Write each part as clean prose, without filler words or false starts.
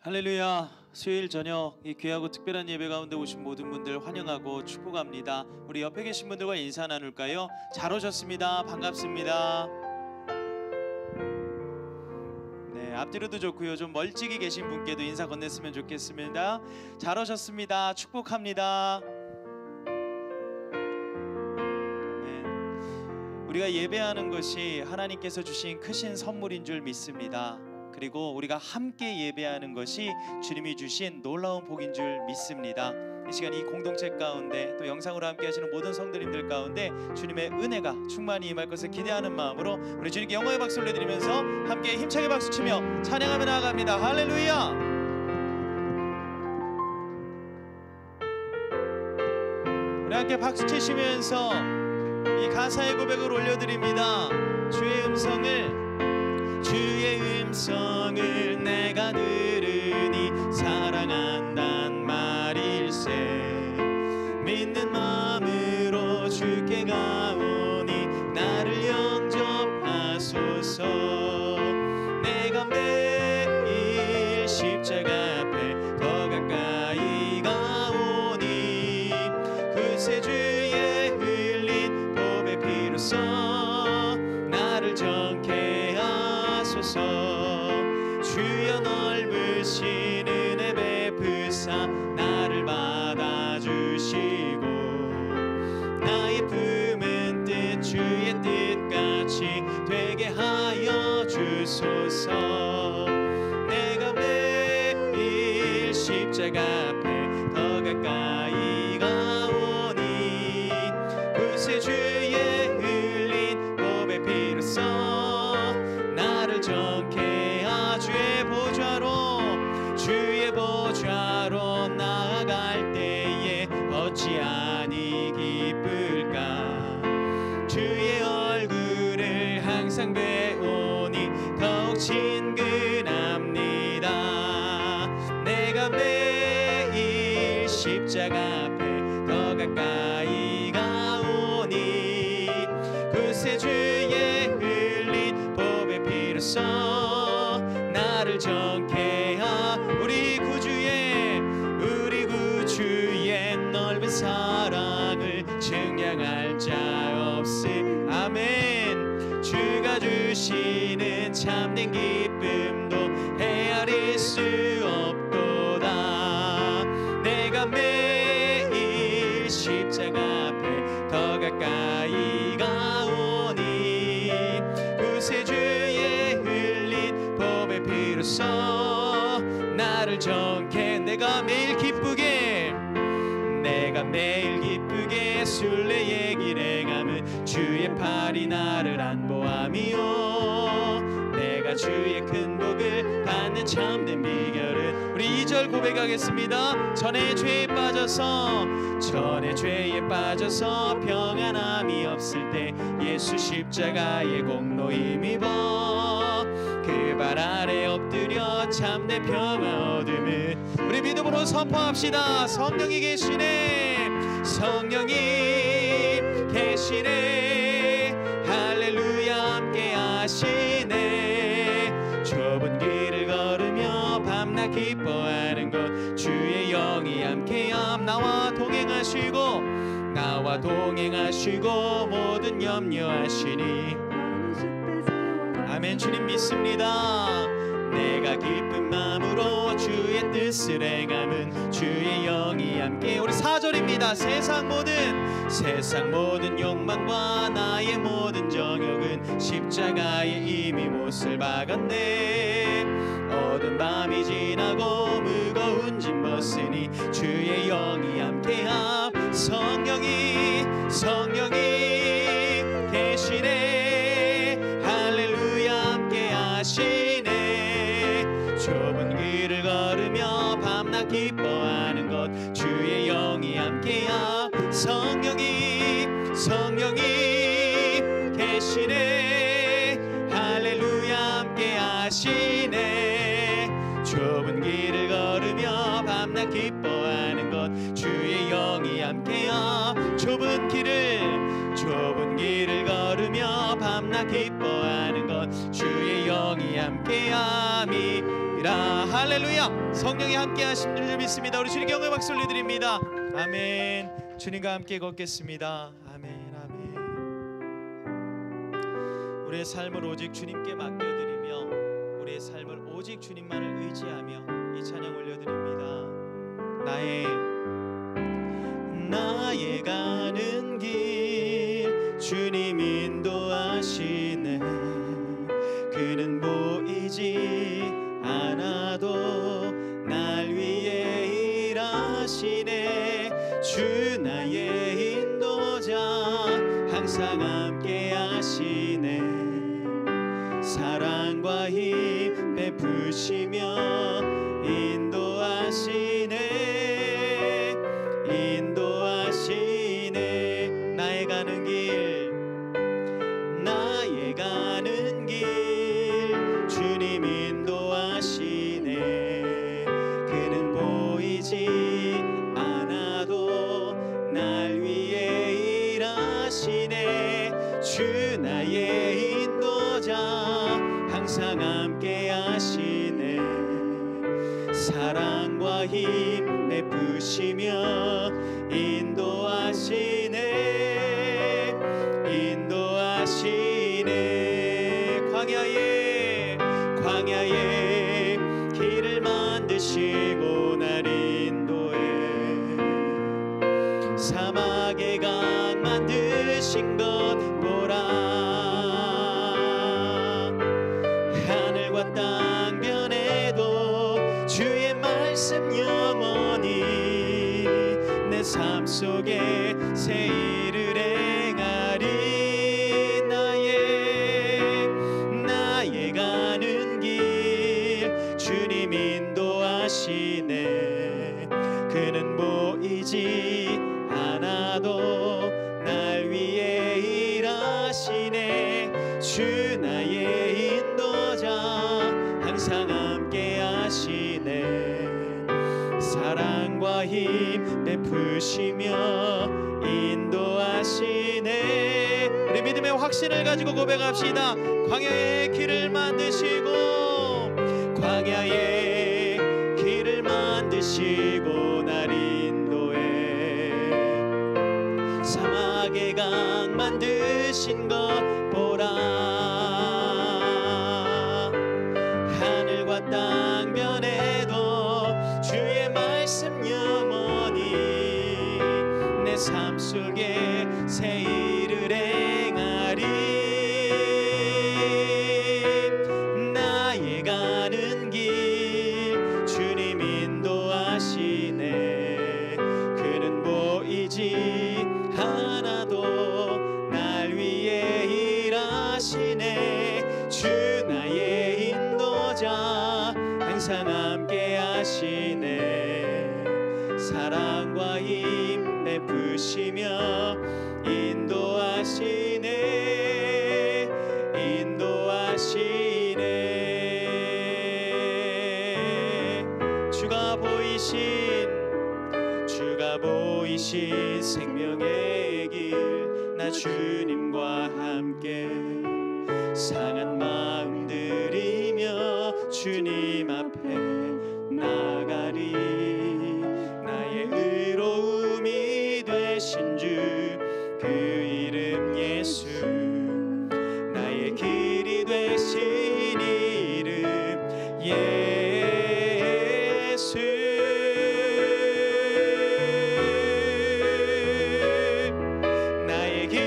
할렐루야. 수요일 저녁 이 귀하고 특별한 예배 가운데 오신 모든 분들 환영하고 축복합니다. 우리 옆에 계신 분들과 인사 나눌까요? 잘 오셨습니다. 반갑습니다. 네, 앞뒤로도 좋고요. 좀 멀찍이 계신 분께도 인사 건넸으면 좋겠습니다. 잘 오셨습니다. 축복합니다. 네, 우리가 예배하는 것이 하나님께서 주신 크신 선물인 줄 믿습니다. 그리고 우리가 함께 예배하는 것이 주님이 주신 놀라운 복인 줄 믿습니다. 이 시간 이 공동체 가운데 또 영상으로 함께 하시는 모든 성도님들 가운데 주님의 은혜가 충만히 임할 것을 기대하는 마음으로 우리 주님께 영광의 박수 올려드리면서 함께 힘차게 박수치며 찬양하며 나아갑니다. 할렐루야. 우리 함께 박수치시면서 이 가사의 고백을 올려드립니다. 주의 음성을 내가 들으니 사랑한단 말일세. 믿는 마음으로 주께 가오니 나를 영접하소서. 내가 매일 십자가 앞에 더 가까이 가오니 그새 주의 흘린 보배 피로써 나를 정케 하소서. 주여 넓으신 은혜 베푸사 나를 받아주시고 나의 품은 뜻 주의 뜻같이 되게 하여 주소서. 내가 매일 십자가 앞에 더 가까이 가오니 그새 주의 흘린 보배 피로써 나를 정케 하. 주의 보좌로 나아갈 때에 어찌하니 기쁠까. 주의 얼굴을 항상 배우니 더욱 친근합니다. 내가 매일 십자가 앞에 더 가까이 가오니 그새 주의 흘린 보배 피로써 나를 정케 하. 우리 구주의 넓은 사랑을 증량할 자 없음. 아멘. 주가 주시는 참된 기쁨도 헤아릴 수 없도다. 내가 매일 십자가 앞에 더 가까이 가오니 그새 주의 흘린 보배 피로써 나를 정케. 내가 매일 기쁘게 순례의 길에 가면 주의 팔이 나를 안보함이요. 내가 주의 큰 복을 받는 참된 비결은 우리 2절 고백하겠습니다. 전에 죄에 빠져서 평안함이 없을 때 예수 십자가의 공로 힘입어 그 발 아래 엎드려 참된 평화 얻음을 우리 믿음으로 선포합시다. 성령이 계시네. 할렐루야 함께 하시네. 좁은 길을 걸으며 밤낮 기뻐하는 것 주의 영이 함께함. 나와 동행하시고 모든 염려하시니 아멘. 주님 믿습니다. 내가 기쁜 마음으로 주의 뜻을 행함은 주의 영이 함께. 우리 4절입니다. 세상 모든 욕망과 나의 모든 정욕은 십자가에 이미 못을 박았네. 어두운 밤이 지나고 무거운 짐 벗으니 주의 영이 함께함. 성령이 계시네. 할렐루야 함께 하시네. 좁은 길을 걸으며 밤낮 기뻐하는 것 주의 영이 함께함. 성령이 계시네. 할렐루야 함께 하시네. 좁은 길을 걸으며 밤낮 기뻐하는 것 주의 영이 함께함. 좁은 길을 걸으며 밤낮 기뻐하는 것 주의 영이 함께함이 할렐루야. 성령이 함께 하신 줄 믿습니다. 우리 주님 경외 박수 올려드립니다. 아멘. 주님과 함께 걷겠습니다. 아멘. 아멘. 우리의 삶을 오직 주님께 맡겨드리며 우리의 삶을 오직 주님만을 의지하며 이 찬양 올려드립니다. 나의 가는 길 주님 인도하시네. 그는 보이지 않아도 날 위해 일하시네. 주 나의 인도자 항상 함께 하시네. 사랑과 힘 베푸시며 인도하시네. 인도하시네. 나의 가는 길 주님 인도하시네. 그는 보이지 않아도 날 위해 일하시네. 주 나의 인도자 항상 함께 하시네. 사랑과 힘 베푸시며 인도하시네. 인도하시네. 광야에 길을 만드시고 날 인도해. 사막에 강 만드신 것 보라. 하늘과 땅 변해도 주의 말씀 영원히 내 삶 속에 새 일을 행하리. 나의 가는 길 주님 인도하시네. 그는 보이지 않아도 날 위해 일하시네. 주 나의 인도자 항상 함께 하시네. 사랑과 힘 베푸시며 인도하시네. 우리 믿음의 확신을 가지고 고백합시다. 광야의 길을 만드시고 광야의 길을 만드시고 날 인도해. 사막의 강 만드신 것 보라. 하늘과 땅 변해도 주의 말씀 영원히 내 삶 속에 새 일을 행하리. 나의 가는 길 주님 인도하시네. 그는 보이지 않아도 날 위해 일하시네. 주 나의 인도자 항상 함께 하시네. 사랑과 힘 베푸시며 인도하시네. 인도하시네. 주가 보이신 생명의 길 나 주님과 함께 상한 마음 들이며 주님 앞에 나가리. 나의 의로움이 되신 주 그 이름 예수. 나의 길이 되신 이름 예수. 나의 길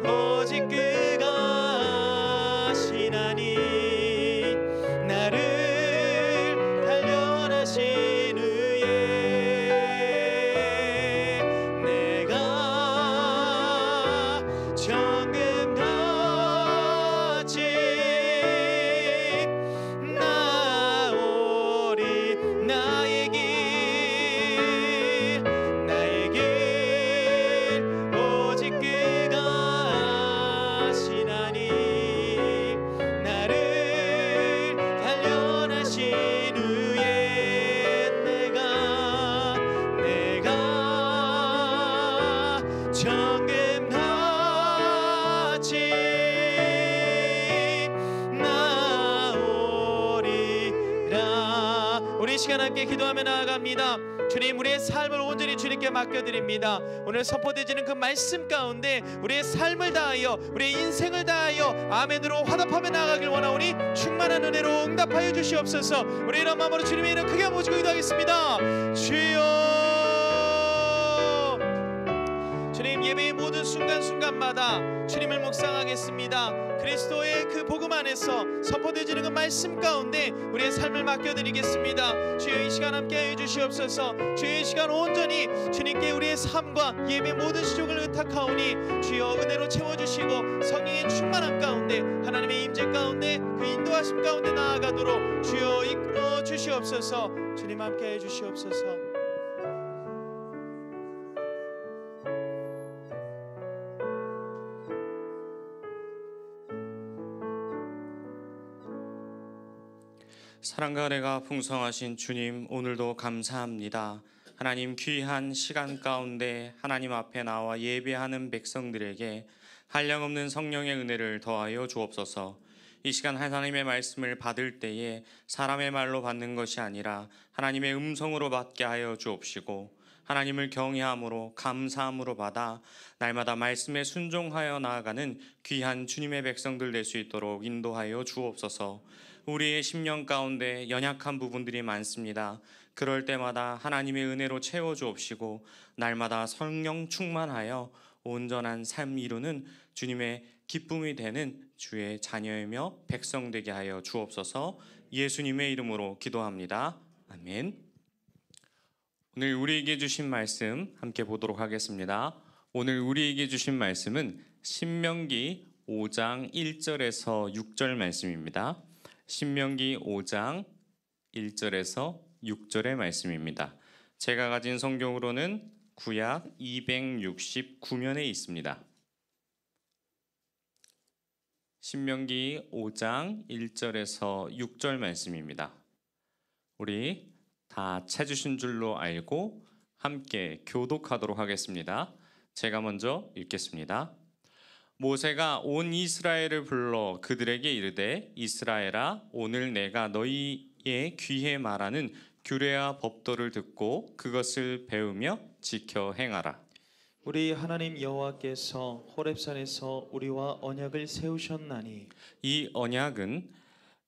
오직 그가 하시나니 나를 시간 함께 기도하며 나아갑니다. 주님, 우리의 삶을 온전히 주님께 맡겨드립니다. 오늘 선포되어지는 그 말씀 가운데 우리의 삶을 다하여, 우리의 인생을 다하여 아멘으로 화답하며 나아가길 원하오니 충만한 은혜로 응답하여 주시옵소서. 우리 이런 마음으로 주님의 이름 크게 모시고 기도하겠습니다. 주여, 주님, 예배의 모든 순간순간마다 주님을 묵상하겠습니다. 그리스도의 그 복음 안에서 선포되어지는 그 말씀 가운데 우리의 삶을 맡겨드리겠습니다. 주여, 이 시간 함께하여 주시옵소서. 주여, 이 시간 온전히 주님께 우리의 삶과 예배 모든 시종을 의탁하오니 주여 은혜로 채워주시고 성령의 충만함 가운데, 하나님의 임재 가운데, 그 인도하심 가운데 나아가도록 주여 이끌어 주시옵소서. 주님 함께해 주시옵소서. 사랑과 은혜가 풍성하신 주님, 오늘도 감사합니다. 하나님, 귀한 시간 가운데 하나님 앞에 나와 예배하는 백성들에게 한량없는 성령의 은혜를 더하여 주옵소서. 이 시간 하나님의 말씀을 받을 때에 사람의 말로 받는 것이 아니라 하나님의 음성으로 받게 하여 주옵시고, 하나님을 경외함으로 감사함으로 받아 날마다 말씀에 순종하여 나아가는 귀한 주님의 백성들 될 수 있도록 인도하여 주옵소서. 우리의 심령 가운데 연약한 부분들이 많습니다. 그럴 때마다 하나님의 은혜로 채워주옵시고 날마다 성령 충만하여 온전한 삶 이루는 주님의 기쁨이 되는 주의 자녀이며 백성 되게 하여 주옵소서. 예수님의 이름으로 기도합니다. 아멘. 오늘 우리에게 주신 말씀 함께 보도록 하겠습니다. 오늘 우리에게 주신 말씀은 신명기 5장 1절에서 6절 말씀입니다. 신명기 5장 1절에서 6절의 말씀입니다. 제가 가진 성경으로는 구약 269면에 있습니다. 신명기 5장 1절에서 6절 말씀입니다. 우리 다 찾으신 줄로 알고 함께 교독하도록 하겠습니다. 제가 먼저 읽겠습니다. 모세가 온 이스라엘을 불러 그들에게 이르되, 이스라엘아, 오늘 내가 너희의 귀에 말하는 규례와 법도를 듣고 그것을 배우며 지켜 행하라. 우리 하나님 여호와께서 호렙산에서 우리와 언약을 세우셨나니, 이 언약은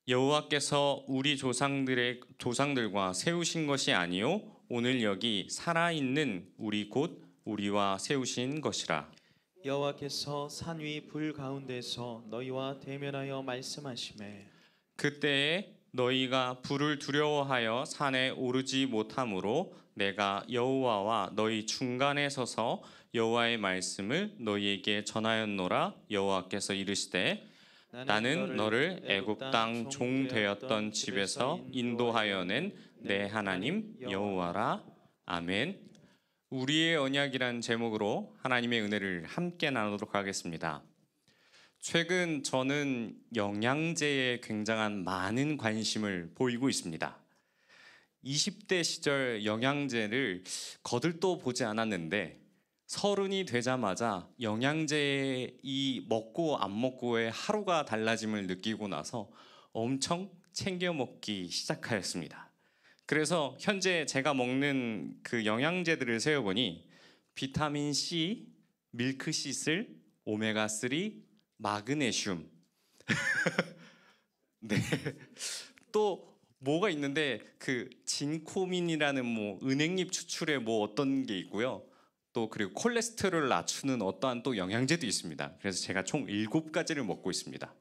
여호와께서 우리 조상들과 세우신 것이 아니요 오늘 여기 살아있는 우리 곧 우리와 세우신 것이라. 여호와께서 산 위 불 가운데서 너희와 대면하여 말씀하시매, 그때에 너희가 불을 두려워하여 산에 오르지 못하므로 내가 여호와와 너희 중간에 서서 여호와의 말씀을 너희에게 전하였노라. 여호와께서 이르시되, 나는 너를 애굽 땅 종 되었던 집에서 인도하여 낸 내 하나님 여호와라. 아멘. 우리의 언약이란 제목으로 하나님의 은혜를 함께 나누도록 하겠습니다. 최근 저는 영양제에 굉장한 많은 관심을 보이고 있습니다. 20대 시절 영양제를 거들떠 보지 않았는데 30이 되자마자 영양제 이 먹고 안 먹고의 하루가 달라짐을 느끼고 나서 엄청 챙겨 먹기 시작하였습니다. 그래서 현재 제가 먹는 그 영양제들을 세어보니 비타민 C, 밀크시슬, 오메가3, 마그네슘 네. 또 뭐가 있는데 그 진코민이라는 뭐 은행잎 추출에 뭐 어떤 게 있고요. 또 그리고 콜레스테롤을 낮추는 어떠한 또 영양제도 있습니다. 그래서 제가 총 7가지를 먹고 있습니다.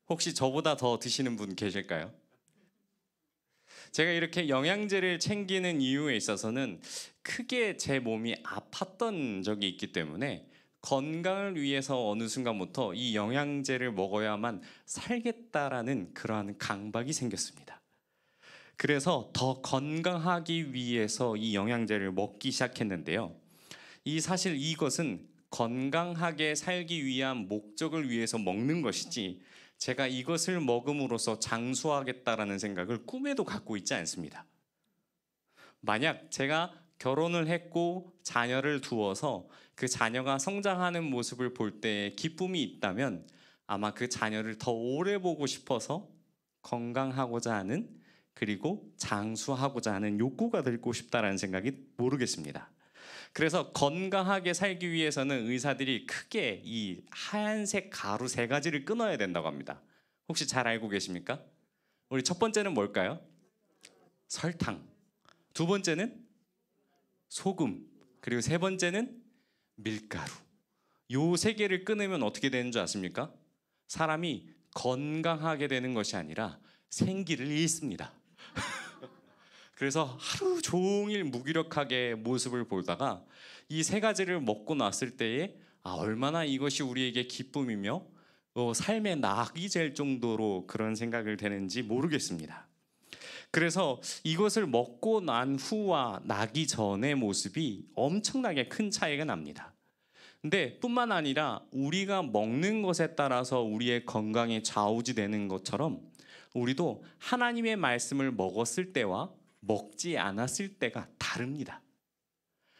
혹시 저보다 더 드시는 분 계실까요? 제가 이렇게 영양제를 챙기는 이유에 있어서는 크게 제 몸이 아팠던 적이 있기 때문에 건강을 위해서 어느 순간부터 이 영양제를 먹어야만 살겠다라는 그러한 강박이 생겼습니다. 그래서 더 건강하기 위해서 이 영양제를 먹기 시작했는데요. 사실 이것은 건강하게 살기 위한 목적을 위해서 먹는 것이지 제가 이것을 먹음으로써 장수하겠다라는 생각을 꿈에도 갖고 있지 않습니다. 만약 제가 결혼을 했고 자녀를 두어서 그 자녀가 성장하는 모습을 볼 때 기쁨이 있다면 아마 그 자녀를 더 오래 보고 싶어서 건강하고자 하는 그리고 장수하고자 하는 욕구가 들고 싶다라는 생각이 모르겠습니다. 그래서 건강하게 살기 위해서는 의사들이 크게 이 하얀색 가루 3가지를 끊어야 된다고 합니다. 혹시 잘 알고 계십니까? 우리 첫 번째는 뭘까요? 설탕. 두 번째는 소금. 그리고 세 번째는 밀가루. 요 3개를 끊으면 어떻게 되는 줄 아십니까? 사람이 건강하게 되는 것이 아니라 생기를 잃습니다. 그래서 하루 종일 무기력하게 모습을 보다가 이 3가지를 먹고 났을 때에 얼마나 이것이 우리에게 기쁨이며 삶의 낙이 될 정도로 그런 생각을 되는지 모르겠습니다. 그래서 이것을 먹고 난 후와 나기 전의 모습이 엄청나게 큰 차이가 납니다. 근데 뿐만 아니라 우리가 먹는 것에 따라서 우리의 건강이 좌우지되는 것처럼 우리도 하나님의 말씀을 먹었을 때와 먹지 않았을 때가 다릅니다.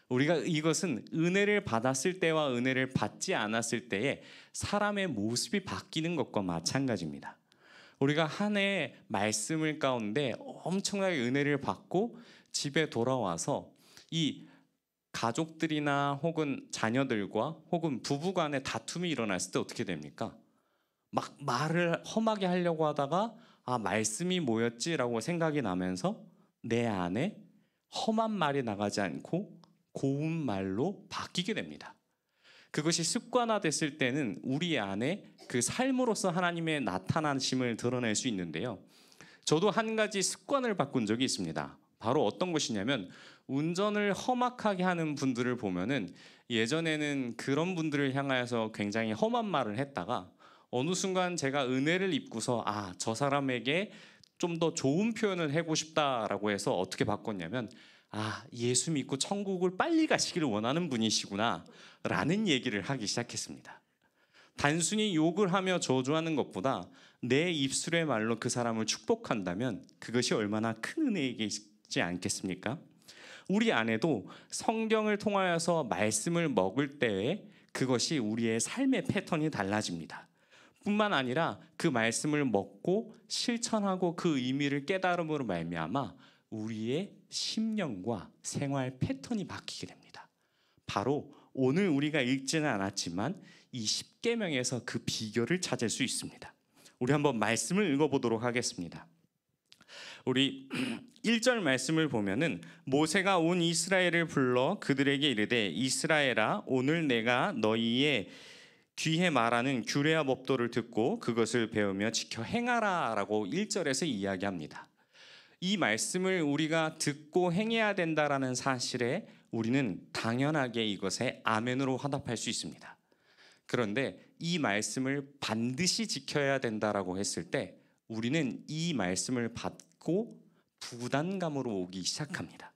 우리가 이것은 은혜를 받았을 때와 은혜를 받지 않았을 때에 사람의 모습이 바뀌는 것과 마찬가지입니다. 우리가 한 해 말씀을 가운데 엄청나게 은혜를 받고 집에 돌아와서 이 가족들이나 혹은 자녀들과 혹은 부부간에 다툼이 일어났을 때 어떻게 됩니까? 막 말을 험하게 하려고 하다가 말씀이 뭐였지라고 생각이 나면서 내 안에 험한 말이 나가지 않고 고운 말로 바뀌게 됩니다. 그것이 습관화됐을 때는 우리 안에 그 삶으로서 하나님의 나타나심을 드러낼 수 있는데요. 저도 한 가지 습관을 바꾼 적이 있습니다. 바로 어떤 것이냐면 운전을 험악하게 하는 분들을 보면은 예전에는 그런 분들을 향하여서 굉장히 험한 말을 했다가 어느 순간 제가 은혜를 입고서 저 사람에게 좀 더 좋은 표현을 하고 싶다라고 해서 어떻게 바꿨냐면 예수 믿고 천국을 빨리 가시기를 원하는 분이시구나 라는 얘기를 하기 시작했습니다. 단순히 욕을 하며 저주하는 것보다 내 입술의 말로 그 사람을 축복한다면 그것이 얼마나 큰 은혜이지 않겠습니까? 우리 안에도 성경을 통하여서 말씀을 먹을 때에 그것이 우리의 삶의 패턴이 달라집니다. 뿐만 아니라 그 말씀을 먹고 실천하고 그 의미를 깨달음으로 말미암아 우리의 심령과 생활 패턴이 바뀌게 됩니다. 바로 오늘 우리가 읽지는 않았지만 이 10계명에서 그 비결을 찾을 수 있습니다. 우리 한번 말씀을 읽어보도록 하겠습니다. 우리 1절 말씀을 보면은 모세가 온 이스라엘을 불러 그들에게 이르되 이스라엘아 오늘 내가 너희의 귀에 말하는 규례와 법도를 듣고 그것을 배우며 지켜 행하라라고 1절에서 이야기합니다. 이 말씀을 우리가 듣고 행해야 된다라는 사실에 우리는 당연하게 이것에 아멘으로 화답할 수 있습니다. 그런데 이 말씀을 반드시 지켜야 된다라고 했을 때 우리는 이 말씀을 받고 부담감으로 오기 시작합니다.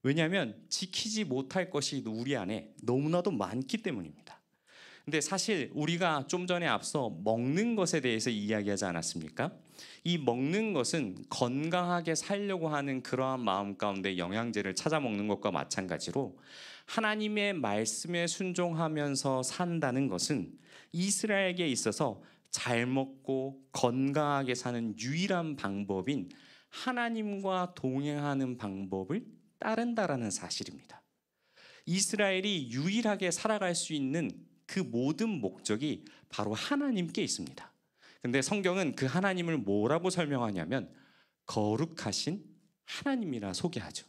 왜냐하면 지키지 못할 것이 우리 안에 너무나도 많기 때문입니다. 근데 사실 우리가 좀 전에 앞서 먹는 것에 대해서 이야기하지 않았습니까? 이 먹는 것은 건강하게 살려고 하는 그러한 마음 가운데 영양제를 찾아 먹는 것과 마찬가지로 하나님의 말씀에 순종하면서 산다는 것은 이스라엘에게 있어서 잘 먹고 건강하게 사는 유일한 방법인 하나님과 동행하는 방법을 따른다라는 사실입니다. 이스라엘이 유일하게 살아갈 수 있는 그 모든 목적이 바로 하나님께 있습니다. 근데 성경은 그 하나님을 뭐라고 설명하냐면 거룩하신 하나님이라 소개하죠.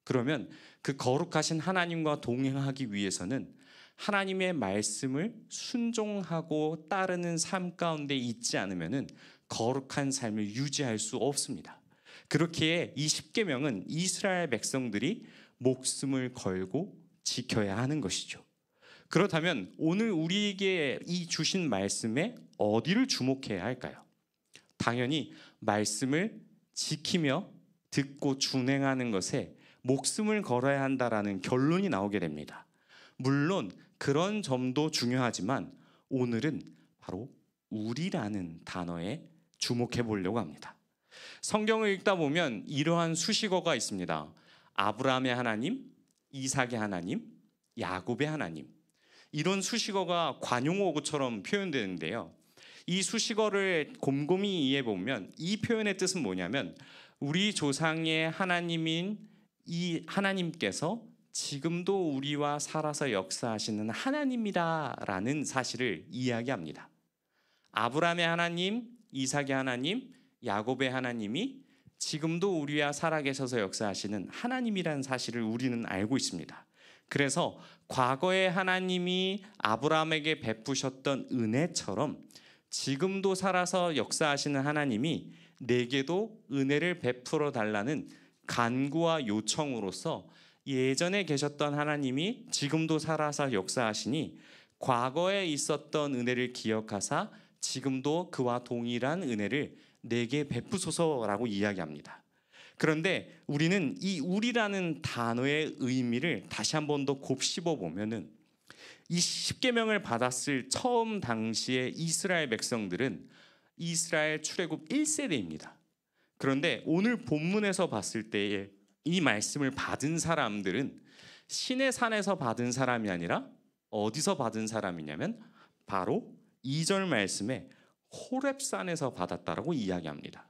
그러면 그 거룩하신 하나님과 동행하기 위해서는 하나님의 말씀을 순종하고 따르는 삶 가운데 있지 않으면은 거룩한 삶을 유지할 수 없습니다. 그렇기에 이 10계명은 이스라엘 백성들이 목숨을 걸고 지켜야 하는 것이죠. 그렇다면 오늘 우리에게 이 주신 말씀에 어디를 주목해야 할까요? 당연히 말씀을 지키며 듣고 준행하는 것에 목숨을 걸어야 한다라는 결론이 나오게 됩니다. 물론 그런 점도 중요하지만 오늘은 바로 우리라는 단어에 주목해 보려고 합니다. 성경을 읽다 보면 이러한 수식어가 있습니다. 아브라함의 하나님, 이삭의 하나님, 야곱의 하나님. 이런 수식어가 관용어구처럼 표현되는데요. 이 수식어를 곰곰이 이해해 보면 이 표현의 뜻은 뭐냐면 우리 조상의 하나님인 이 하나님께서 지금도 우리와 살아서 역사하시는 하나님이다라는 사실을 이야기합니다. 아브라함의 하나님, 이삭의 하나님, 야곱의 하나님이 지금도 우리와 살아계셔서 역사하시는 하나님이라는 사실을 우리는 알고 있습니다. 그래서 과거에 하나님이 아브라함에게 베푸셨던 은혜처럼 지금도 살아서 역사하시는 하나님이 내게도 은혜를 베풀어 달라는 간구와 요청으로서 예전에 계셨던 하나님이 지금도 살아서 역사하시니 과거에 있었던 은혜를 기억하사 지금도 그와 동일한 은혜를 내게 베푸소서라고 이야기합니다. 그런데 우리는 이 우리라는 단어의 의미를 다시 한 번 더 곱씹어 보면은 이 십계명을 받았을 처음 당시의 이스라엘 백성들은 이스라엘 출애굽 1세대입니다. 그런데 오늘 본문에서 봤을 때에 이 말씀을 받은 사람들은 신의 산에서 받은 사람이 아니라 어디서 받은 사람이냐면 바로 2절 말씀에 호렙산에서 받았다라고 이야기합니다.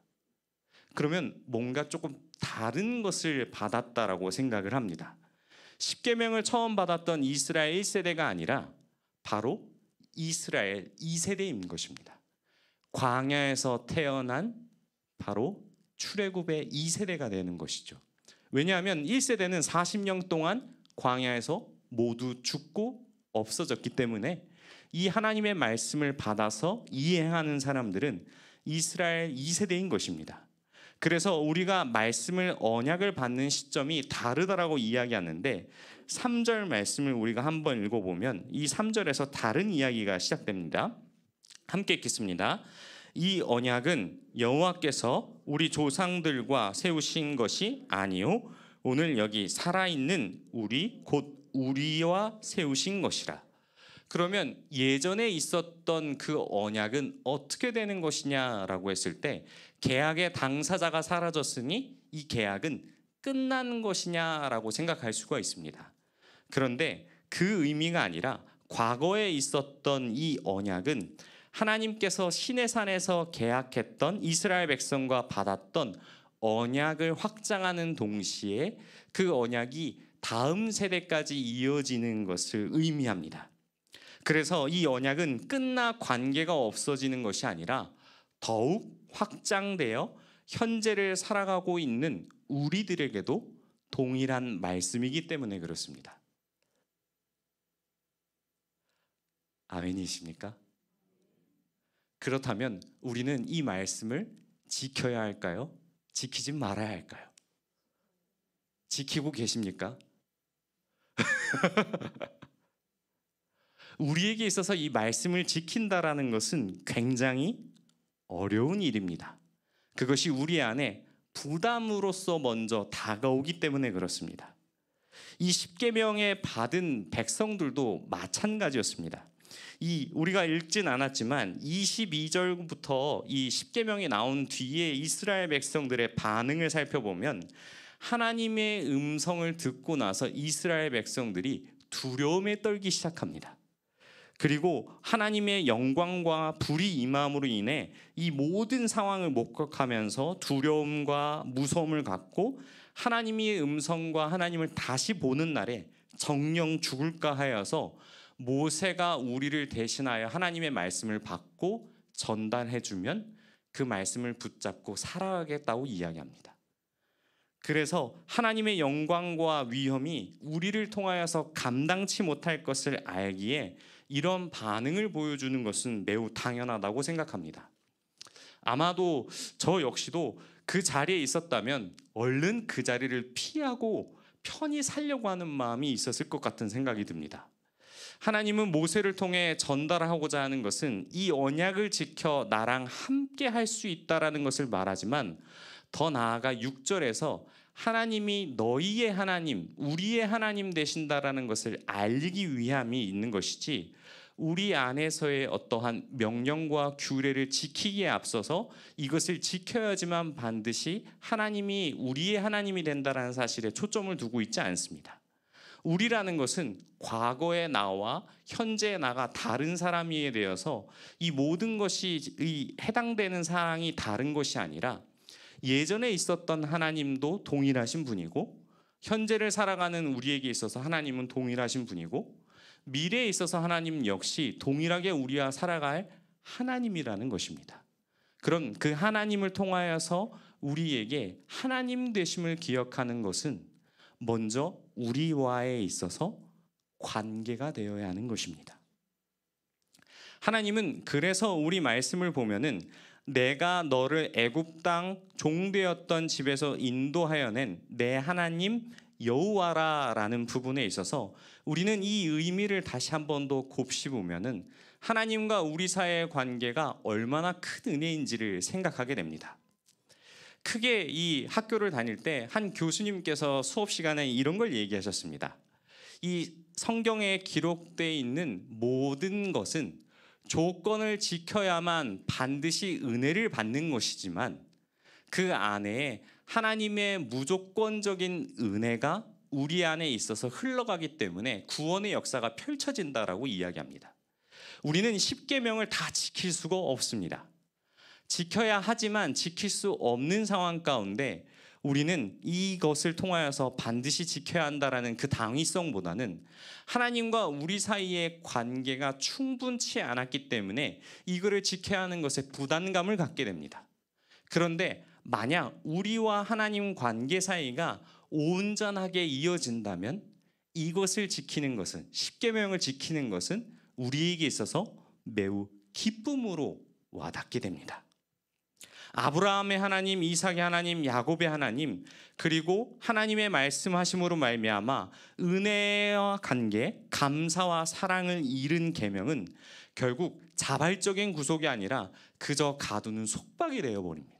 그러면 뭔가 조금 다른 것을 받았다라고 생각을 합니다. 십계명을 처음 받았던 이스라엘 1세대가 아니라 바로 이스라엘 2세대인 것입니다. 광야에서 태어난 바로 출애굽의 2세대가 되는 것이죠. 왜냐하면 1세대는 40년 동안 광야에서 모두 죽고 없어졌기 때문에 이 하나님의 말씀을 받아서 이해하는 사람들은 이스라엘 2세대인 것입니다. 그래서 우리가 말씀을 언약을 받는 시점이 다르다라고 이야기하는데 3절 말씀을 우리가 한번 읽어보면 이 3절에서 다른 이야기가 시작됩니다. 함께 읽겠습니다. 이 언약은 여호와께서 우리 조상들과 세우신 것이 아니요 오늘 여기 살아있는 우리 곧 우리와 세우신 것이라. 그러면 예전에 있었던 그 언약은 어떻게 되는 것이냐라고 했을 때 계약의 당사자가 사라졌으니 이 계약은 끝난 것이냐라고 생각할 수가 있습니다. 그런데 그 의미가 아니라 과거에 있었던 이 언약은 하나님께서 시내 산에서 계약했던 이스라엘 백성과 받았던 언약을 확장하는 동시에 그 언약이 다음 세대까지 이어지는 것을 의미합니다. 그래서 이 언약은 끝나 관계가 없어지는 것이 아니라 더욱 확장되어 현재를 살아가고 있는 우리들에게도 동일한 말씀이기 때문에 그렇습니다. 아멘이십니까? 그렇다면 우리는 이 말씀을 지켜야 할까요? 지키지 말아야 할까요? 지키고 계십니까? 우리에게 있어서 이 말씀을 지킨다라는 것은 굉장히 어려운 일입니다. 그것이 우리 안에 부담으로서 먼저 다가오기 때문에 그렇습니다. 이 십계명에 받은 백성들도 마찬가지였습니다. 우리가 읽진 않았지만 22절부터 이 십계명이 나온 뒤에 이스라엘 백성들의 반응을 살펴보면 하나님의 음성을 듣고 나서 이스라엘 백성들이 두려움에 떨기 시작합니다. 그리고 하나님의 영광과 불이 임함으로 인해 이 모든 상황을 목격하면서 두려움과 무서움을 갖고 하나님의 음성과 하나님을 다시 보는 날에 정녕 죽을까 하여서 모세가 우리를 대신하여 하나님의 말씀을 받고 전달해주면 그 말씀을 붙잡고 살아가겠다고 이야기합니다. 그래서 하나님의 영광과 위엄이 우리를 통하여서 감당치 못할 것을 알기에 이런 반응을 보여주는 것은 매우 당연하다고 생각합니다. 아마도 저 역시도 그 자리에 있었다면 얼른 그 자리를 피하고 편히 살려고 하는 마음이 있었을 것 같은 생각이 듭니다. 하나님은 모세를 통해 전달하고자 하는 것은 이 언약을 지켜 나랑 함께 할 수 있다라는 것을 말하지만 더 나아가 6절에서 하나님이 너희의 하나님, 우리의 하나님 되신다라는 것을 알리기 위함이 있는 것이지 우리 안에서의 어떠한 명령과 규례를 지키기에 앞서서 이것을 지켜야지만 반드시 하나님이 우리의 하나님이 된다라는 사실에 초점을 두고 있지 않습니다. 우리라는 것은 과거의 나와 현재의 나가 다른 사람이 되어서 이 모든 것이 해당되는 사항이 다른 것이 아니라 예전에 있었던 하나님도 동일하신 분이고, 현재를 살아가는 우리에게 있어서 하나님은 동일하신 분이고, 미래에 있어서 하나님 역시 동일하게 우리와 살아갈 하나님이라는 것입니다. 그럼 그 하나님을 통하여서 우리에게 하나님 되심을 기억하는 것은 먼저 우리와에 있어서 관계가 되어야 하는 것입니다. 하나님은 그래서 우리 말씀을 보면은 내가 너를 애굽 땅 종되었던 집에서 인도하여 낸 내 하나님 여호와라라는 부분에 있어서 우리는 이 의미를 다시 한 번 더 곱씹으면은 하나님과 우리 사이의 관계가 얼마나 큰 은혜인지를 생각하게 됩니다. 크게 이 학교를 다닐 때 한 교수님께서 수업 시간에 이런 걸 얘기하셨습니다. 이 성경에 기록되어 있는 모든 것은 조건을 지켜야만 반드시 은혜를 받는 것이지만 그 안에 하나님의 무조건적인 은혜가 우리 안에 있어서 흘러가기 때문에 구원의 역사가 펼쳐진다라고 이야기합니다. 우리는 십계명을 다 지킬 수가 없습니다. 지켜야 하지만 지킬 수 없는 상황 가운데 우리는 이것을 통하여서 반드시 지켜야 한다라는 그 당위성보다는 하나님과 우리 사이의 관계가 충분치 않았기 때문에 이거를 지켜야 하는 것에 부담감을 갖게 됩니다. 그런데 만약 우리와 하나님 관계 사이가 온전하게 이어진다면 이것을 지키는 것은, 십계명을 지키는 것은 우리에게 있어서 매우 기쁨으로 와닿게 됩니다. 아브라함의 하나님, 이삭의 하나님, 야곱의 하나님, 그리고 하나님의 말씀하심으로 말미암아 은혜와 관계, 감사와 사랑을 이룬 계명은 결국 자발적인 구속이 아니라 그저 가두는 속박이 되어버립니다.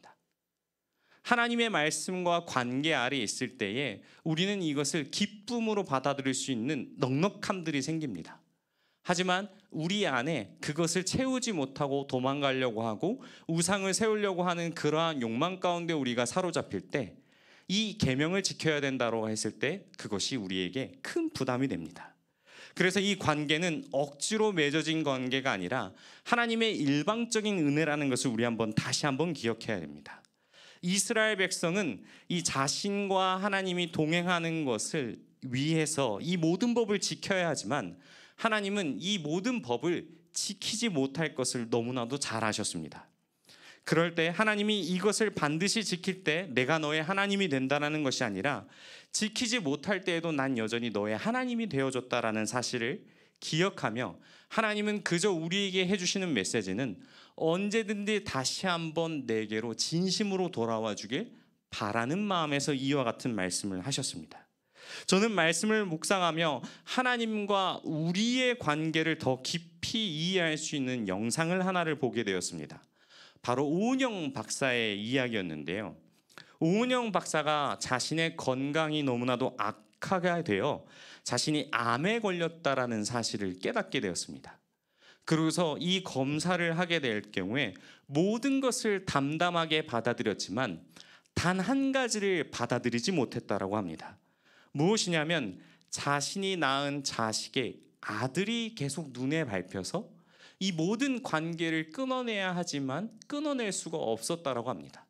하나님의 말씀과 관계 아래 있을 때에 우리는 이것을 기쁨으로 받아들일 수 있는 넉넉함들이 생깁니다. 하지만 우리 안에 그것을 채우지 못하고 도망가려고 하고 우상을 세우려고 하는 그러한 욕망 가운데 우리가 사로잡힐 때 이 계명을 지켜야 된다고 했을 때 그것이 우리에게 큰 부담이 됩니다. 그래서 이 관계는 억지로 맺어진 관계가 아니라 하나님의 일방적인 은혜라는 것을 우리 다시 한번 기억해야 됩니다. 이스라엘 백성은 이 자신과 하나님이 동행하는 것을 위해서 이 모든 법을 지켜야 하지만 하나님은 이 모든 법을 지키지 못할 것을 너무나도 잘 아셨습니다. 그럴 때 하나님이 이것을 반드시 지킬 때 내가 너의 하나님이 된다는 것이 아니라 지키지 못할 때에도 난 여전히 너의 하나님이 되어줬다라는 사실을 기억하며 하나님은 그저 우리에게 해주시는 메시지는 언제든지 다시 한번 내게로 진심으로 돌아와 주길 바라는 마음에서 이와 같은 말씀을 하셨습니다. 저는 말씀을 묵상하며 하나님과 우리의 관계를 더 깊이 이해할 수 있는 영상을 하나를 보게 되었습니다. 바로 오은영 박사의 이야기였는데요. 오은영 박사가 자신의 건강이 너무나도 악화가 되어 자신이 암에 걸렸다라는 사실을 깨닫게 되었습니다. 그러고서 이 검사를 하게 될 경우에 모든 것을 담담하게 받아들였지만 단 한 가지를 받아들이지 못했다라고 합니다. 무엇이냐면 자신이 낳은 자식의 아들이 계속 눈에 밟혀서 이 모든 관계를 끊어내야 하지만 끊어낼 수가 없었다라고 합니다.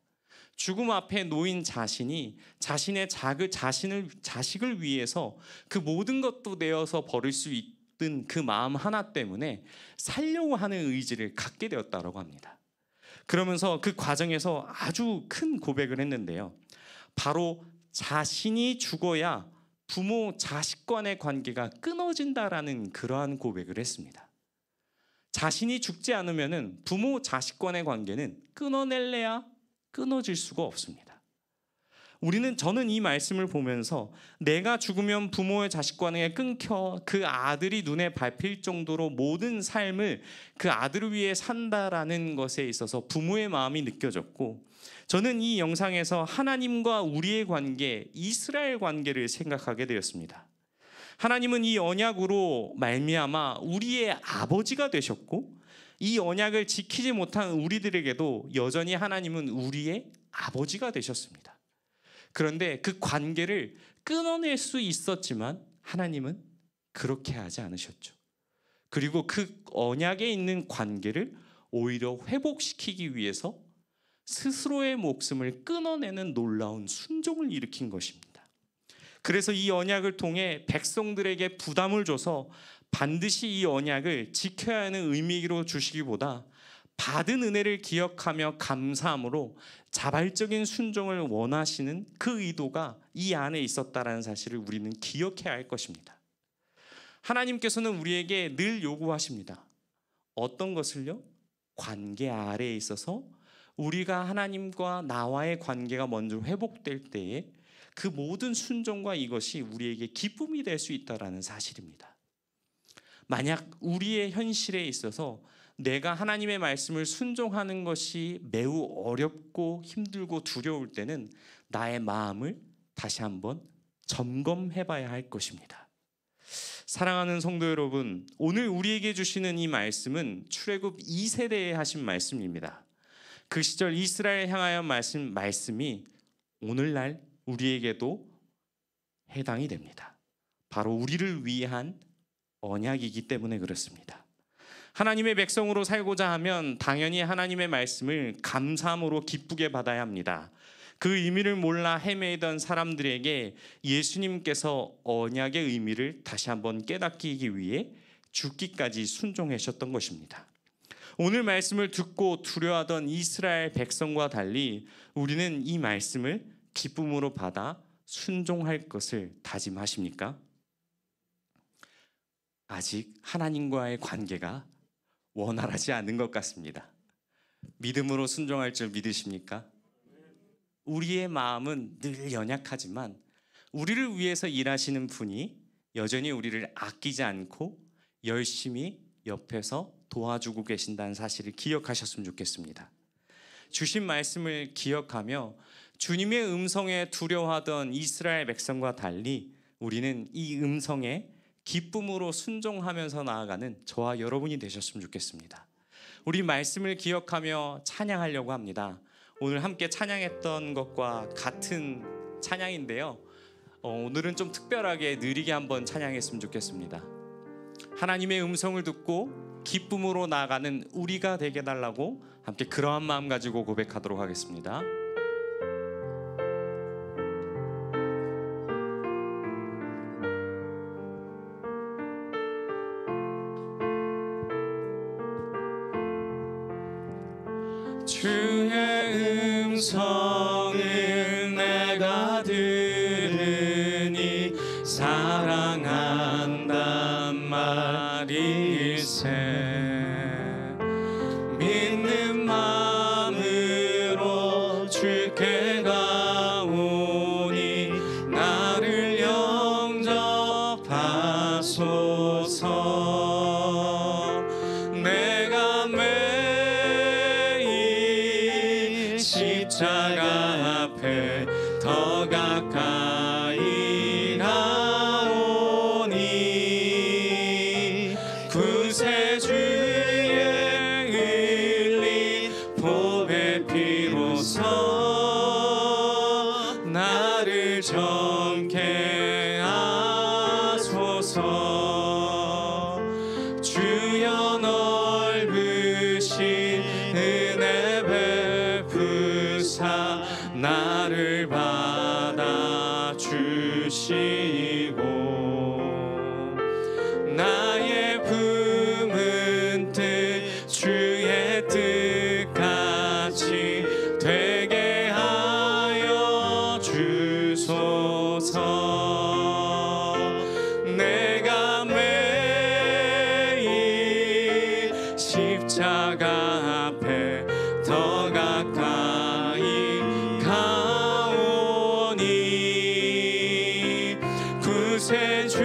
죽음 앞에 놓인 자신이 자신의 자식을 위해서 그 모든 것도 내어서 버릴 수 있던 그 마음 하나 때문에 살려고 하는 의지를 갖게 되었다라고 합니다. 그러면서 그 과정에서 아주 큰 고백을 했는데요. 바로 자신이 죽어야 부모 자식 간의 관계가 끊어진다라는 그러한 고백을 했습니다. 자신이 죽지 않으면은 부모 자식 간의 관계는 끊어낼래야 끊어질 수가 없습니다. 저는 이 말씀을 보면서 내가 죽으면 부모의 자식 관계가 끊겨 그 아들이 눈에 밟힐 정도로 모든 삶을 그 아들을 위해 산다라는 것에 있어서 부모의 마음이 느껴졌고, 저는 이 영상에서 하나님과 우리의 관계, 이스라엘 관계를 생각하게 되었습니다. 하나님은 이 언약으로 말미암아 우리의 아버지가 되셨고 이 언약을 지키지 못한 우리들에게도 여전히 하나님은 우리의 아버지가 되셨습니다. 그런데 그 관계를 끊어낼 수 있었지만 하나님은 그렇게 하지 않으셨죠. 그리고 그 언약에 있는 관계를 오히려 회복시키기 위해서 스스로의 목숨을 끊어내는 놀라운 순종을 일으킨 것입니다. 그래서 이 언약을 통해 백성들에게 부담을 줘서 반드시 이 언약을 지켜야 하는 의미로 주시기보다 받은 은혜를 기억하며 감사함으로 자발적인 순종을 원하시는 그 의도가 이 안에 있었다는 사실을 우리는 기억해야 할 것입니다. 하나님께서는 우리에게 늘 요구하십니다. 어떤 것을요? 관계 아래에 있어서 우리가 하나님과 나와의 관계가 먼저 회복될 때에 그 모든 순종과 이것이 우리에게 기쁨이 될 수 있다는 사실입니다. 만약 우리의 현실에 있어서 내가 하나님의 말씀을 순종하는 것이 매우 어렵고 힘들고 두려울 때는 나의 마음을 다시 한번 점검해 봐야 할 것입니다. 사랑하는 성도 여러분, 오늘 우리에게 주시는 이 말씀은 출애굽 2세대에 하신 말씀입니다. 그 시절 이스라엘 향하여 말씀이 오늘날 우리에게도 해당이 됩니다. 바로 우리를 위한 언약이기 때문에 그렇습니다. 하나님의 백성으로 살고자 하면 당연히 하나님의 말씀을 감사함으로 기쁘게 받아야 합니다. 그 의미를 몰라 헤매던 사람들에게 예수님께서 언약의 의미를 다시 한번 깨닫기 위해 죽기까지 순종하셨던 것입니다. 오늘 말씀을 듣고 두려워하던 이스라엘 백성과 달리 우리는 이 말씀을 기쁨으로 받아 순종할 것을 다짐하십니까? 아직 하나님과의 관계가 원활하지 않은 것 같습니다. 믿음으로 순종할 줄 믿으십니까? 우리의 마음은 늘 연약하지만 우리를 위해서 일하시는 분이 여전히 우리를 아끼지 않고 열심히 옆에서 도와주고 계신다는 사실을 기억하셨으면 좋겠습니다. 주신 말씀을 기억하며 주님의 음성에 두려워하던 이스라엘 백성과 달리 우리는 이 음성에 기쁨으로 순종하면서 나아가는 저와 여러분이 되셨으면 좋겠습니다. 우리 말씀을 기억하며 찬양하려고 합니다. 오늘 함께 찬양했던 것과 같은 찬양인데요. 오늘은 좀 특별하게 느리게 한번 찬양했으면 좋겠습니다. 하나님의 음성을 듣고 기쁨으로 나아가는 우리가 되게 달라고 함께 그러한 마음 가지고 고백하도록 하겠습니다. 주의 음성을 내가 들으니 사랑한단 말일세 믿는 마음으로 주께 가오니 나를 영접하소서 내가 십자가 앞에 더 가까이 가오니 구세주의 흘린 보배 피로써 나를 정케 하소서 주여 넓으신 은혜 베푸사 나를 받아주시고 나의 품은 뜻 주의 뜻같이 되게 하여 주소서 내가 매일 십자가 앞에 더 가까이 가오니 구세주의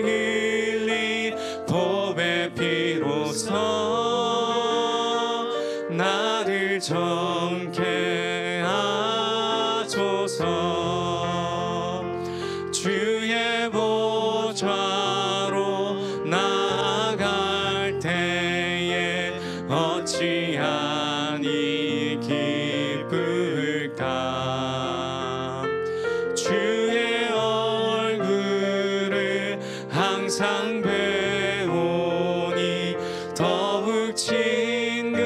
흘린 보배 피로써 나를 정케 하소서 주의 보좌로 나아갈 때에 어찌하니 기쁠까 주의 얼굴을 항상 배우니 더욱 친근함니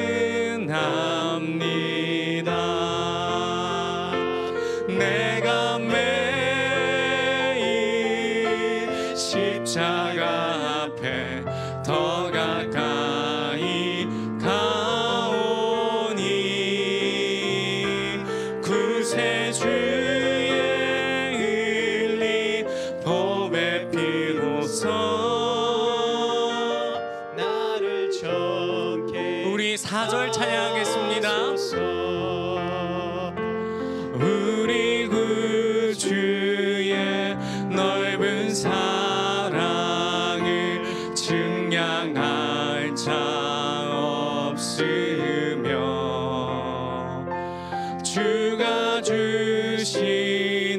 주가 주시는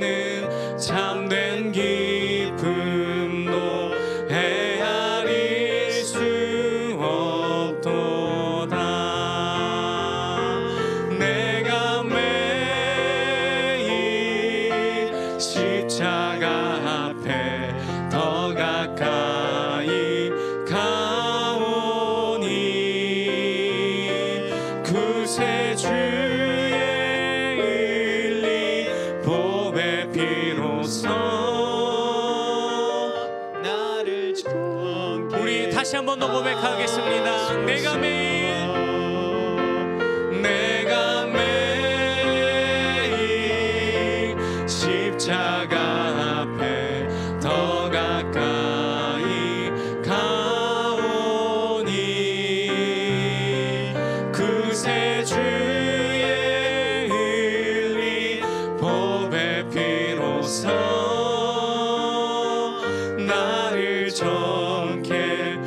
참된 기쁨도 헤아릴 수 없도다. 내가 매일 십자가 앞에 더 가까이 가오니 구세주의 일리 보배 피로써 나를 정케. 우리 다시 한 번 더 고백하겠습니다. 내가 매일 십자가 앞에 더 가까이 가오니 구세주의 흘린 보배 피로써 나를 정케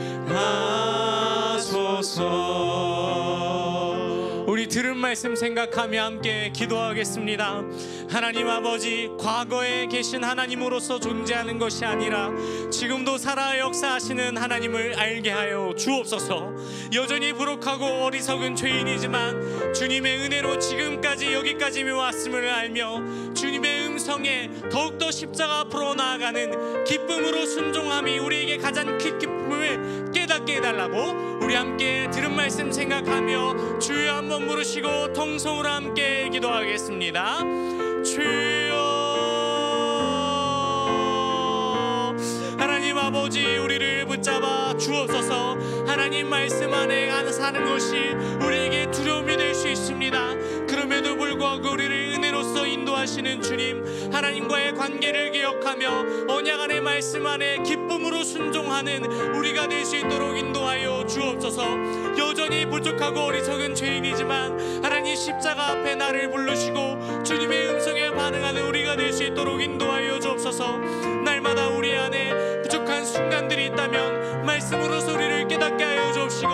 하소서. 우리 들은 말씀 생각하며 함께 기도하겠습니다. 하나님 아버지, 과거에 계신 하나님으로서 존재하는 것이 아니라 지금도 살아 역사하시는 하나님을 알게 하여 주옵소서. 여전히 부족하고 어리석은 죄인이지만 주님의 은혜로 지금까지 여기까지 왔음을 알며 주님의 음성에 더욱더 십자가 앞으로 나아가는 기쁨으로 순종함이 우리에게 가장 큰 기쁨을 깨닫게 해달라고 우리 함께 들은 말씀 생각하며 주여 한번 부르시고 통성으로 함께 기도하겠습니다. 주여. 하나님 아버지, 우리를 붙잡아 주옵소서. 하나님 말씀 안에 사는 것이 우리에게 두려움이 될 수 있습니다. 그럼에도 불구하고 우리를 은혜로서 인도하시는 주님, 하나님과의 관계를 기억하며 언약 안의 말씀 안에 기쁨으로 순종하는 우리가 될 수 있도록 인도하여 주옵소서. 여전히 부족하고 어리석은 죄인이지만 하나님 십자가 앞에 나를 부르시고 주님의 음성에 반응하는 우리가 될 수 있도록 인도하여 주옵소서. 날마다 우리 안에 부족한 순간들이 있다면 말씀으로서 우리를 깨닫게 하여 주옵시고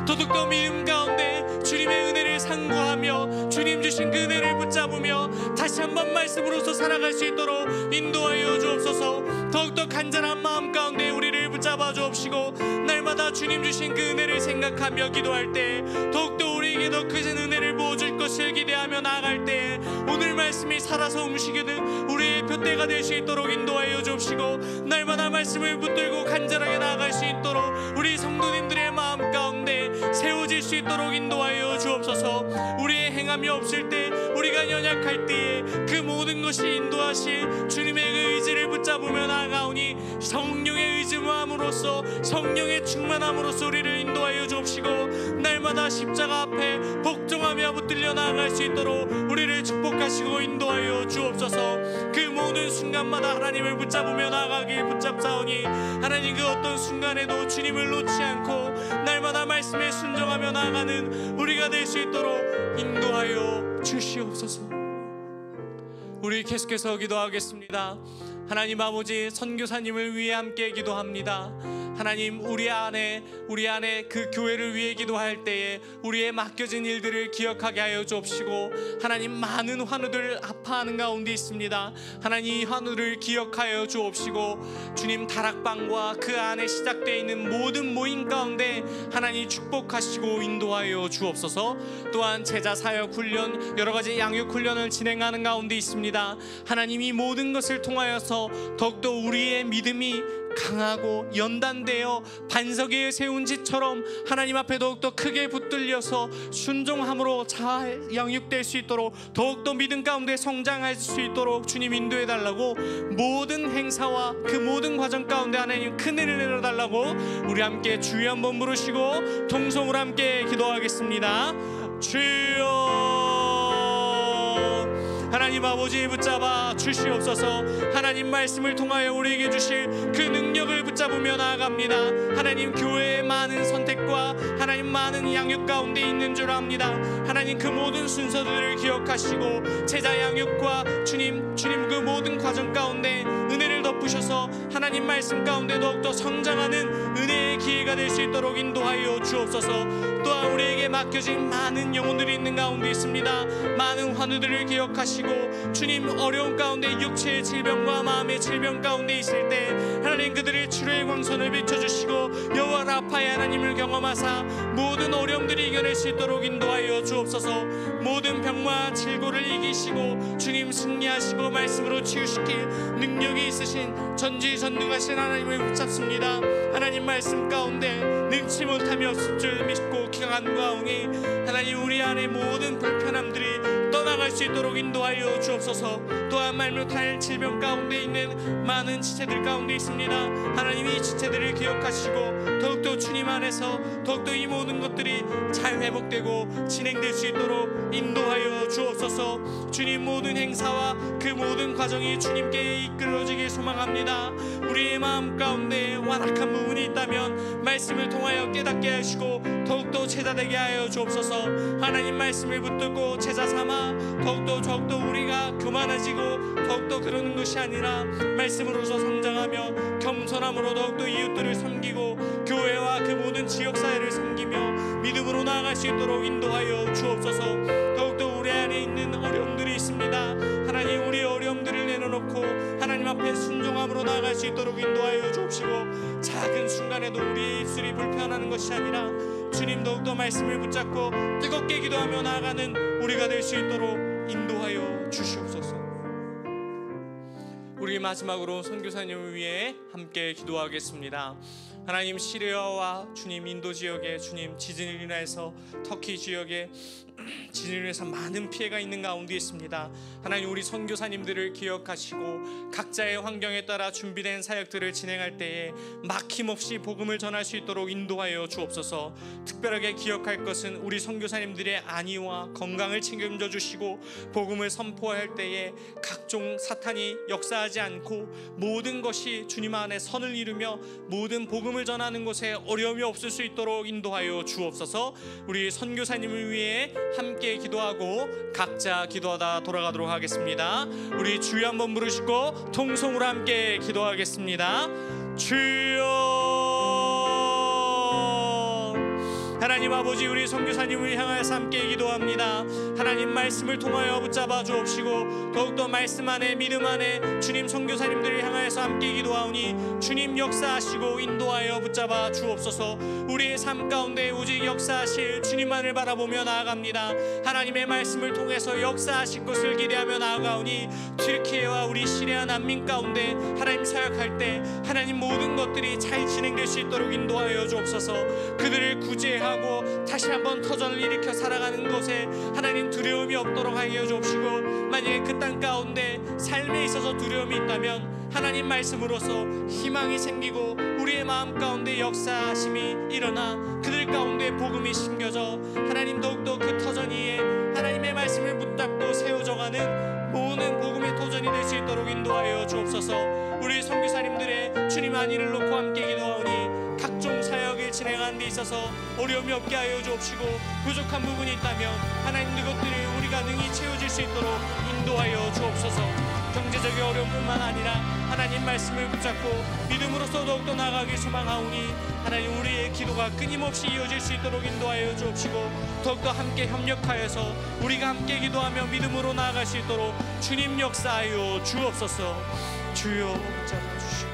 더욱더 믿음 가운데 주님의 은혜를 상고하며 주님 주신 그 은혜를 붙잡으며 다시 한번 말씀으로서 살아갈 수 있도록 인도하여 주옵소서. 더욱더 간절한 마음 가운데 우리를 붙잡아 주옵시고 날마다 주님 주신 그 은혜를 생각하며 기도할 때 더욱더 우리에게 더 크신 은혜를 부어줄 것을 기대하며 나아갈 때 오늘 말씀이 살아서 움직이는 우리의 표대가 될 수 있도록 인도하여 주옵시고 날마다 말씀을 붙들고 간절하게 나아갈 수 있도록 우리 성도님들의 마음 가운데 세워질 수 있도록 인도하여 주옵소서. 우리의 행함이 없을 때 우리가 연약할 때에 그 모든 것이 인도하실 주님의 의지를 붙잡으며 나아가오니 성령의 의지함으로써 성령의 충만함으로써 우리를 인도하여 주옵시고 날마다 십자가 앞에 복종하며 붙들려 나아갈 수 있도록 우리를 축복하시고 인도하여 주옵소서. 그 모든 순간마다 하나님을 붙잡으며 나아가길 붙잡사오니 하나님 그 어떤 순간에도 주님을 놓지 않고 날마다 말씀에 순종하며 나아가는 우리가 될 수 있도록 인도하여 주시옵소서. 우리 계속해서 기도하겠습니다. 하나님 아버지, 선교사님을 위해 함께 기도합니다. 하나님, 우리 안에 그 교회를 위해 기도할 때에 우리의 맡겨진 일들을 기억하게 하여 주옵시고 하나님, 많은 환우들 아파하는 가운데 있습니다. 하나님, 이 환우를 기억하여 주옵시고 주님, 다락방과 그 안에 시작되어 있는 모든 모임 가운데 하나님 축복하시고 인도하여 주옵소서. 또한 제자 사역 훈련, 여러 가지 양육 훈련을 진행하는 가운데 있습니다. 하나님, 이 모든 것을 통하여서 더욱더 우리의 믿음이 강하고 연단되어 반석에 세운 집처럼 하나님 앞에 더욱더 크게 붙들려서 순종함으로 잘 양육될 수 있도록 더욱더 믿음 가운데 성장할 수 있도록 주님 인도해 달라고 모든 행사와 그 모든 과정 가운데 하나님 큰 은혜를 내려달라고 우리 함께 주여 한번 부르시고 통성으로 함께 기도하겠습니다. 주여. 하나님 아버지, 붙잡아 주시옵소서. 하나님 말씀을 통하여 우리에게 주실 그 능력을 붙잡으며 나아갑니다. 하나님, 교회의 많은 선택과 하나님 많은 양육 가운데 있는 줄 압니다. 하나님, 그 모든 순서들을 기억하시고 제자 양육과 주님 그 모든 과정 가운데 은혜를 덮으셔서 하나님 말씀 가운데 더욱더 성장하는 은혜의 기회가 될 수 있도록 인도하여 주옵소서. 또한 우리에게 맡겨진 많은 영혼들이 있는 가운데 있습니다. 많은 환우들을 기억하시고 주님 어려운 가운데 육체의 질병과 마음의 질병 가운데 있을 때 하나님 그들의 치료의 광선을 비춰주시고 여호와 라파의 하나님을 경험하사 모든 어려움들을 이겨낼 수 있도록 인도하여 주옵소서. 모든 병과 질고를 이기시고 주님 승리하시고 말씀으로 치유시킬 능력이 있으신 전지전능하신 하나님을 붙잡습니다. 하나님 말씀 가운데 능치 못함이 없을 줄 믿고 기간과오니 하나님 우리 안에 모든 불편함들이 떠나갈 수 있도록 인도하여 주옵소서. 또한 말 못할 질병 가운데 있는 많은 지체들 가운데 있습니다. 하나님 이 지체들을 기억하시고 더욱더 주님 안에서 더욱더 이 모든 것들이 잘 회복되고 진행될 수 있도록 인도하여 주옵소서. 주님 모든 행사와 그 모든 과정이 주님께 이끌어지길 소망합니다. 우리의 마음 가운데 완악한 부분이 있다면 말씀을 통하여 깨닫게 하시고 더욱더 제자되게 하여 주옵소서. 하나님 말씀을 붙들고 제자 삼아 더욱더 우리가 교만해지고 더욱더 그러는 것이 아니라 말씀으로서 성장하며 겸손함으로 더욱더 이웃들을 섬기고 교회와 그 모든 지역사회를 섬기며 믿음으로 나아갈 수 있도록 인도하여 주옵소서. 더욱더 우리 안에 있는 어려움들이 있습니다. 하나님 우리 어려움들을 내려놓고 하나님 앞에 순종함으로 나아갈 수 있도록 인도하여 주옵시고 작은 순간에도 우리의 입술이 불편하는 것이 아니라 주님 더욱더 말씀을 붙잡고 뜨겁게 기도하며 나아가는 우리가 될 수 있도록 인도하여 주시옵소서. 우리 마지막으로 선교사님을 위해 함께 기도하겠습니다. 하나님 시리아와 주님 인도 지역에 주님 지진으로 인해서 터키 지역에 지진으로 인해서 많은 피해가 있는 가운데 있습니다. 하나님 우리 선교사님들을 기억하시고 각자의 환경에 따라 준비된 사역들을 진행할 때에 막힘없이 복음을 전할 수 있도록 인도하여 주옵소서. 특별하게 기억할 것은 우리 선교사님들의 안위와 건강을 책임져 주시고 복음을 선포할 때에 각종 사탄이 역사하지 않고 모든 것이 주님 안에 선을 이루며 모든 복음을 전하는 것에 어려움이 없을 수 있도록 인도하여 주옵소서. 우리 선교사님을 위해 함께 기도하고 각자 기도하다 돌아가도록 하겠습니다. 우리 주여 한번 부르시고 통성으로 함께 기도하겠습니다. 주여. 하나님 아버지 우리 선교사님을 향하여서 함께 기도합니다. 하나님 말씀을 통하여 붙잡아 주옵시고 더욱더 말씀 안에 믿음 안에 주님 선교사님들을 향하여서 함께 기도하오니 주님 역사하시고 인도하여 붙잡아 주옵소서. 우리의 삶 가운데 오직 역사하실 주님만을 바라보며 나아갑니다. 하나님의 말씀을 통해서 역사하실 것을 기대하며 나아가오니 튀르키예와 우리 시리아 난민 가운데 하나님 사역할 때 하나님 모든 것들이 잘 진행될 수 있도록 인도하여 주옵소서. 그들을 구제하고 다시 한번 터전을 일으켜 살아가는 것에 하나님 두려움이 없도록 하여 주옵시고 만약에 그 땅 가운데 삶에 있어서 두려움이 있다면 하나님 말씀으로서 희망이 생기고 우리의 마음 가운데 역사하심이 일어나 그들 가운데 복음이 심겨져 하나님 더욱더 그 터전 위에 하나님의 말씀을 붙잡고 세워져가는 모든 복음의 도전이 될 수 있도록 인도하여 주옵소서. 우리 선교사님들의 주님 안위를 놓고 함께 기도하오니 각종 사역을 진행하는 데 있어서 어려움이 없게 하여 주옵시고 부족한 부분이 있다면 하나님 그것들을 우리가 능히 채워질 수 있도록 인도하여 주옵소서. 경제적인 어려움뿐만 아니라 하나님 말씀을 붙잡고 믿음으로써 더욱더 나아가길 소망하오니 하나님 우리의 기도가 끊임없이 이어질 수 있도록 인도하여 주옵시고 더욱더 함께 협력하여서 우리가 함께 기도하며 믿음으로 나아갈 수 있도록 주님 역사하여 주옵소서. 주여 붙잡아 주시고